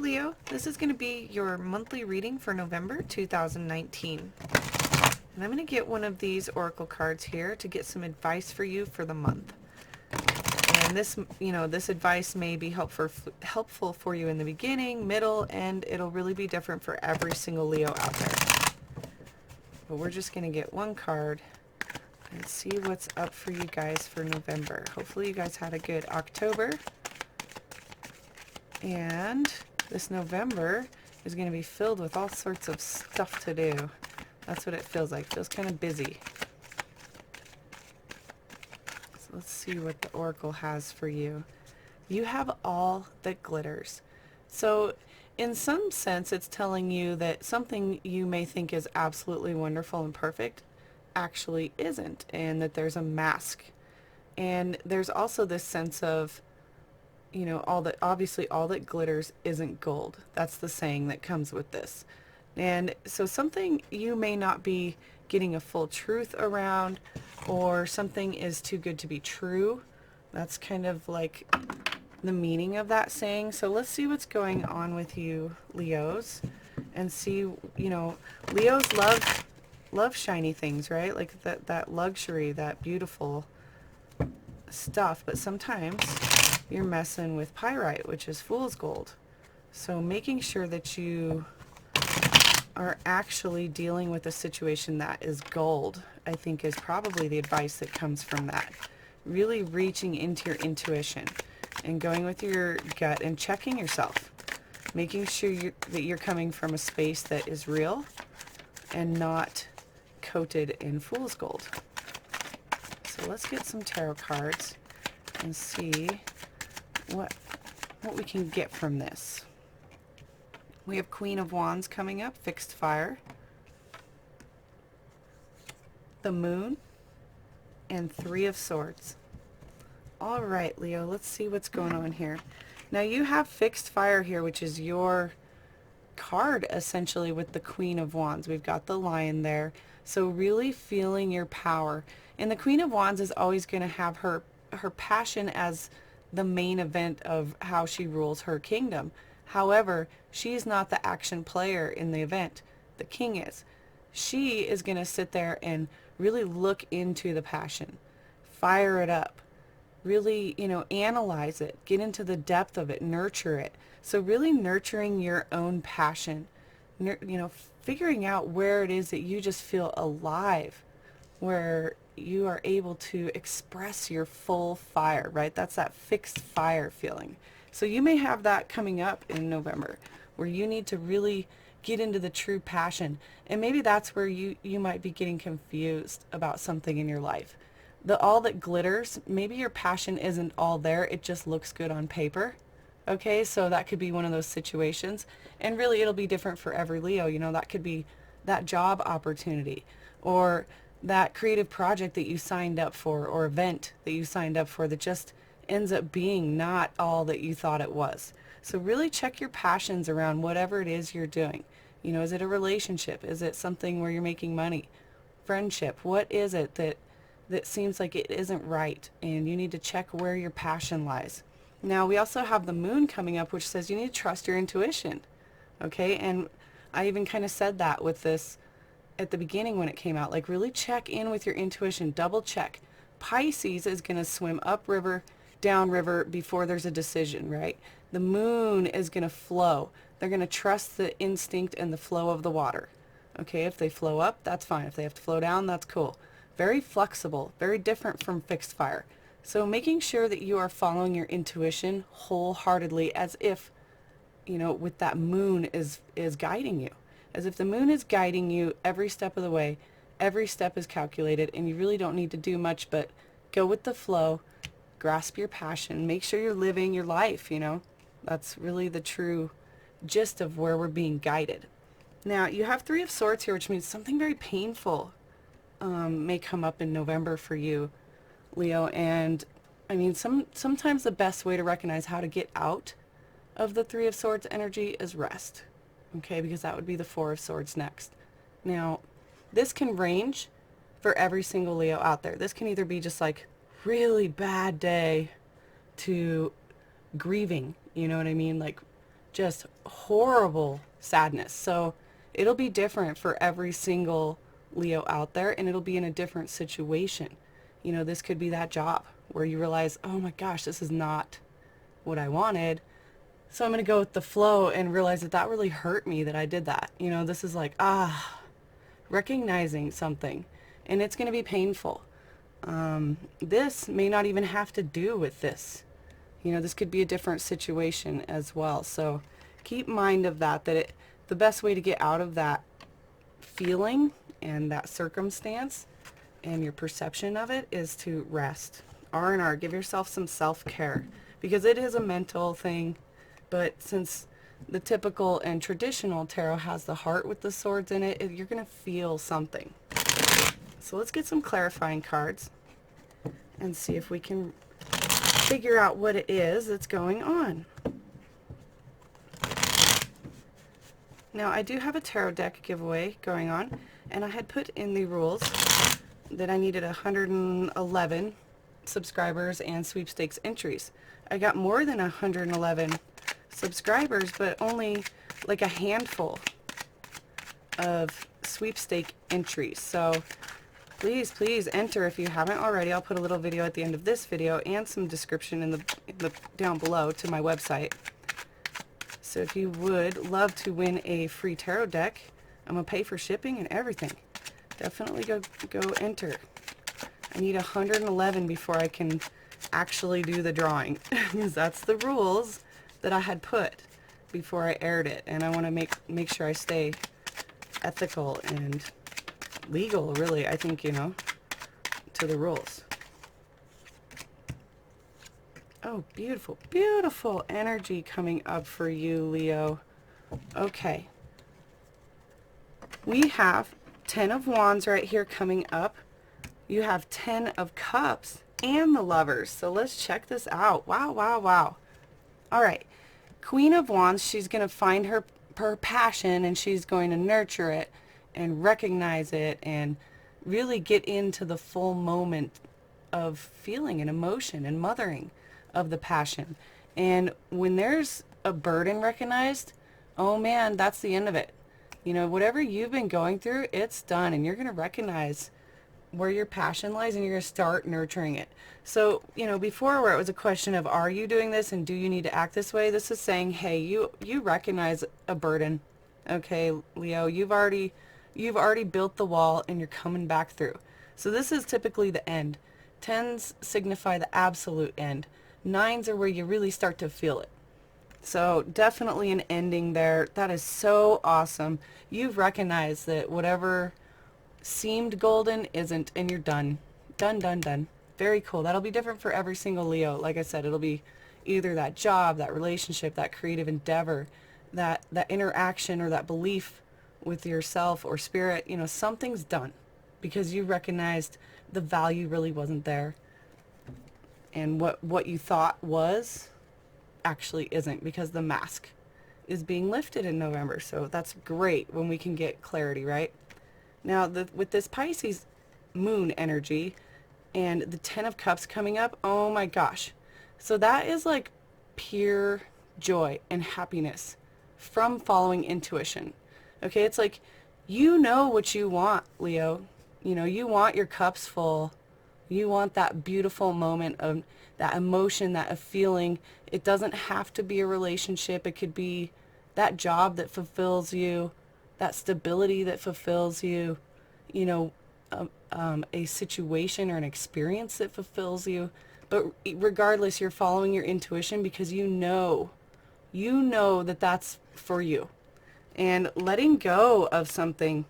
Leo, this is going to be your monthly reading for November 2019. And I'm going to get one of these oracle cards here to get some advice for you for the month. And this, this advice may be helpful for you in the beginning, middle, and it'll really be different for every single Leo out there. But we're just going to get one card and see what's up for you guys for November. Hopefully you guys had a good October. And this November is going to be filled with all sorts of stuff to do. That's what it feels like. It feels kind of busy. So let's see what the oracle has for you. You have all that glitters. So in some sense, it's telling you that something you may think is absolutely wonderful and perfect actually isn't, and that there's a mask. And there's also this sense of, obviously all that glitters isn't gold. That's the saying that comes with this. And so something you may not be getting a full truth around, or something is too good to be true. That's kind of like the meaning of that saying. So let's see what's going on with you, Leos, and see, Leos love shiny things, right? Like that luxury, that beautiful stuff. But sometimes you're messing with pyrite, which is fool's gold. So making sure that you are actually dealing with a situation that is gold, I think, is probably the advice that comes from that. Really reaching into your intuition and going with your gut and checking yourself. Making sure that you're coming from a space that is real and not coated in fool's gold. So let's get some tarot cards and see what we can get from this. We have Queen of Wands coming up, fixed fire, the Moon, and Three of Swords. All right, Leo, let's see what's going on here. Now you have fixed fire here, which is your card essentially with the Queen of Wands. We've got the Lion there. So really feeling your power. And the Queen of Wands is always going to have her passion as the main event of how she rules her kingdom. However, she's not the action player in the event. The king is. She is going to sit there and really look into the passion, fire it up, really, analyze it, get into the depth of it, nurture it. So really nurturing your own passion, figuring out where it is that you just feel alive, where you are able to express your full fire, right? That's that fixed fire feeling. So you may have that coming up in November, where you need to really get into the true passion. And maybe that's where you might be getting confused about something in your life. All that glitters, maybe your passion isn't all there, it just looks good on paper. Okay, so that could be one of those situations. And really it'll be different for every Leo. That could be that job opportunity, or that creative project that you signed up for, or event that you signed up for that just ends up being not all that you thought it was. So really check your passions around whatever it is you're doing. Is it a relationship? Is it something where you're making money? Friendship? What is it that seems like it isn't right? And you need to check where your passion lies. Now we also have the Moon coming up, which says you need to trust your intuition. Okay, and I even kind of said that with this at the beginning when it came out. Like, really check in with your intuition, double check. Pisces is going to swim upriver, downriver before there's a decision, right? The Moon is going to flow. They're going to trust the instinct and the flow of the water. Okay, if they flow up, that's fine. If they have to flow down, that's cool. Very flexible, very different from fixed fire. So making sure that you are following your intuition wholeheartedly, as if, with that Moon is guiding you. As if the Moon is guiding you every step of the way. Every step is calculated, and you really don't need to do much but go with the flow, grasp your passion, make sure you're living your life, That's really the true gist of where we're being guided. Now, you have Three of Swords here, which means something very painful may come up in November for you, Leo. And I mean, sometimes the best way to recognize how to get out of the Three of Swords energy is rest. Okay, because that would be the Four of Swords next. Now, this can range for every single Leo out there. This can either be just like really bad day to grieving, you know what I mean? Like just horrible sadness. So it'll be different for every single Leo out there, and it'll be in a different situation. You know, this could be that job where you realize, oh my gosh, this is not what I wanted. So I'm going to go with the flow and realize that that really hurt me that I did that. You know, this is like, recognizing something, and it's going to be painful. This may not even have to do with this. You know, this could be a different situation as well. So keep mind of that, the best way to get out of that feeling and that circumstance and your perception of it is to rest. R&R, give yourself some self-care, because it is a mental thing, but since the typical and traditional tarot has the heart with the swords in it, you're going to feel something. So let's get some clarifying cards and see if we can figure out what it is that's going on. Now, I do have a tarot deck giveaway going on, and I had put in the rules that I needed 111 subscribers and sweepstakes entries. I got more than 111 subscribers, but only like a handful of sweepstake entries. So please, please enter if you haven't already. I'll put a little video at the end of this video and some description in the down below to my website. So if you would love to win a free tarot deck, I'm gonna pay for shipping and everything. Definitely go enter. I need 111 before I can actually do the drawing, because that's the rules that I had put before I aired it, and I want to make sure I stay ethical and legal, really, I think, you know, to the rules. Oh, beautiful, beautiful energy coming up for you, Leo. Okay. We have 10 of Wands right here coming up. You have 10 of Cups and the Lovers. So let's check this out. Wow, wow, wow. All right. Queen of Wands, she's going to find her passion, and she's going to nurture it and recognize it and really get into the full moment of feeling and emotion and mothering of the passion. And when there's a burden recognized, oh man, that's the end of it. You know, whatever you've been going through, it's done, and you're going to recognize where your passion lies, and you're going to start nurturing it. So, you know, before, where it was a question of, are you doing this and do you need to act this way? This is saying, hey, you recognize a burden. Okay, Leo, you've already built the wall, and you're coming back through. So this is typically the end. 10s signify the absolute end. 9s are where you really start to feel it. So definitely an ending there. That is so awesome. You've recognized that whatever seemed golden isn't, and you're done. Done, done, done. Very cool. That'll be different for every single Leo. Like I said, it'll be either that job, that relationship, that creative endeavor, that interaction, or that belief with yourself or spirit. You know, something's done because you recognized the value really wasn't there, and what you thought was actually isn't, because the mask is being lifted in November. So that's great when we can get clarity, right? Now, with this Pisces moon energy and the 10 of Cups coming up, oh my gosh. So that is like pure joy and happiness from following intuition. Okay, it's like, you know what you want, Leo. You know, you want your cups full. You want that beautiful moment of that emotion, that a feeling. It doesn't have to be a relationship. It could be that job that fulfills you, that stability that fulfills you, you know, a situation or an experience that fulfills you. But regardless, you're following your intuition because you know that that's for you. And letting go of something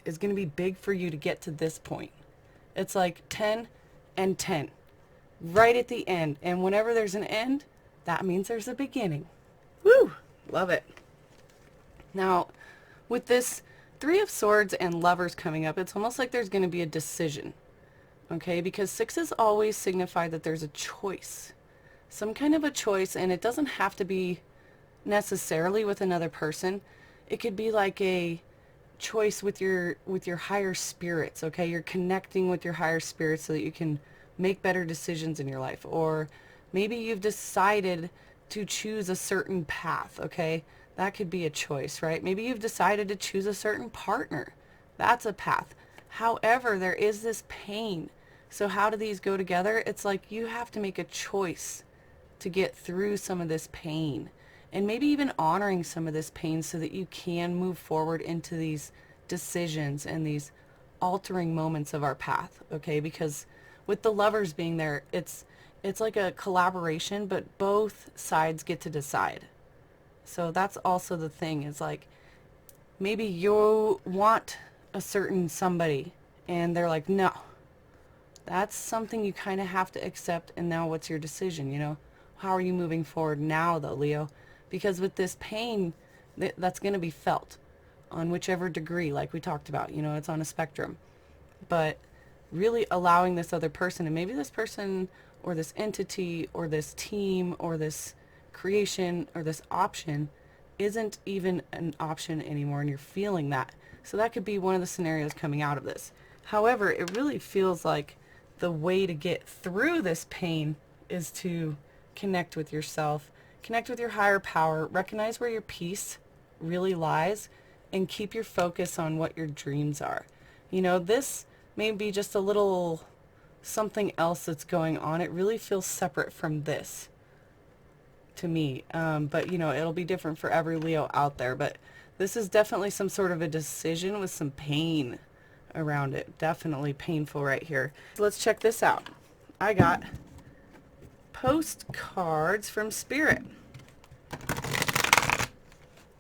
is going to be big for you to get to this point. It's like 10 and 10 right at the end. And whenever there's an end, that means there's a beginning. Woo! Love it. Now, with this 3 of Swords and Lovers coming up, it's almost like there's going to be a decision. Okay? Because 6s always signify that there's a choice. Some kind of a choice, and it doesn't have to be necessarily with another person. It could be like a choice with your higher spirits. Okay? You're connecting with your higher spirits so that you can make better decisions in your life. Or maybe you've decided to choose a certain path, okay? That could be a choice, right? Maybe you've decided to choose a certain partner. That's a path. However, there is this pain. So how do these go together? It's like you have to make a choice to get through some of this pain, and maybe even honoring some of this pain so that you can move forward into these decisions and these altering moments of our path, okay? Because with the lovers being there, it's like a collaboration, but both sides get to decide. So that's also the thing, is like maybe you want a certain somebody and they're like, no. That's something you kind of have to accept, and now what's your decision, you know? How are you moving forward now though, Leo? Because with this pain, that's going to be felt on whichever degree, like we talked about, you know, it's on a spectrum. But really allowing this other person, and maybe this person or this entity or this team or this creation or this option isn't even an option anymore, and you're feeling that. So that could be one of the scenarios coming out of this. However, it really feels like the way to get through this pain is to connect with yourself, connect with your higher power, recognize where your peace really lies, and keep your focus on what your dreams are. You know, this may be just a little something else that's going on. It really feels separate from this to me. But, you know, it'll be different for every Leo out there. But this is definitely some sort of a decision with some pain around it. Definitely painful right here. Let's check this out. I got postcards from Spirit.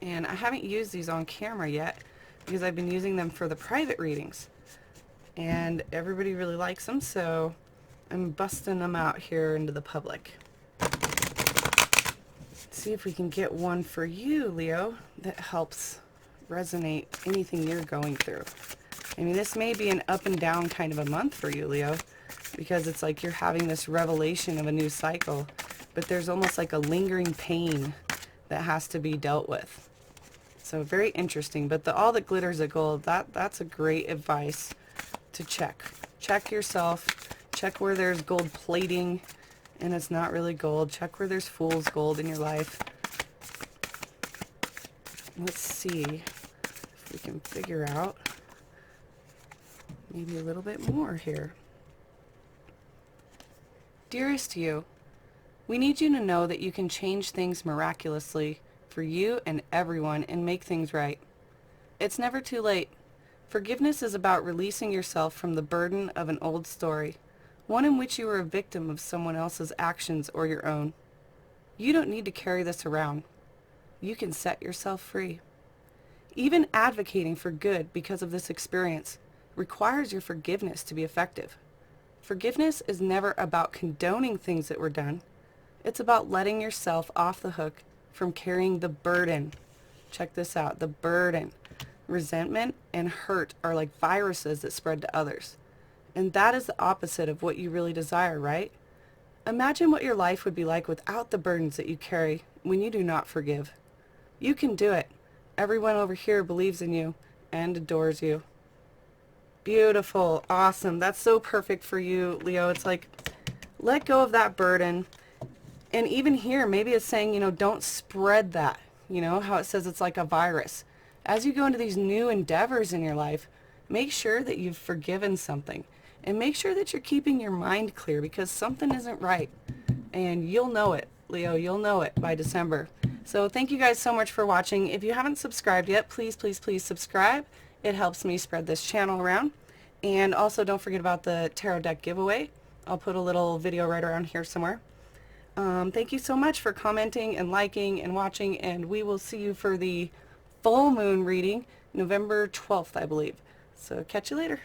And I haven't used these on camera yet because I've been using them for the private readings. And everybody really likes them, so I'm busting them out here into the public. Let's see if we can get one for you, Leo, that helps resonate anything you're going through. I mean, this may be an up and down kind of a month for you, Leo, because it's like you're having this revelation of a new cycle, but there's almost like a lingering pain that has to be dealt with. So very interesting. But all that glitters is gold, that's a great advice to check. Check yourself. Check where there's gold plating and it's not really gold. Check where there's fool's gold in your life. Let's see if we can figure out maybe a little bit more here. Dearest you, we need you to know that you can change things miraculously for you and everyone and make things right. It's never too late. Forgiveness is about releasing yourself from the burden of an old story, one in which you were a victim of someone else's actions or your own. You don't need to carry this around. You can set yourself free. Even advocating for good because of this experience requires your forgiveness to be effective. Forgiveness is never about condoning things that were done. It's about letting yourself off the hook from carrying the burden. Check this out, the burden. Resentment and hurt are like viruses that spread to others. And that is the opposite of what you really desire, right? Imagine what your life would be like without the burdens that you carry when you do not forgive. You can do it. Everyone over here believes in you and adores you. Beautiful. Awesome. That's so perfect for you, Leo. It's like, let go of that burden. And even here, maybe it's saying, you know, don't spread that. You know, how it says it's like a virus. As you go into these new endeavors in your life, make sure that you've forgiven something. And make sure that you're keeping your mind clear, because something isn't right. And you'll know it, Leo. You'll know it by December. So thank you guys so much for watching. If you haven't subscribed yet, please, please, please subscribe. It helps me spread this channel around. And also don't forget about the tarot deck giveaway. I'll put a little video right around here somewhere. Thank you so much for commenting and liking and watching, and we will see you for the full moon reading November 12th, I believe. So catch you later.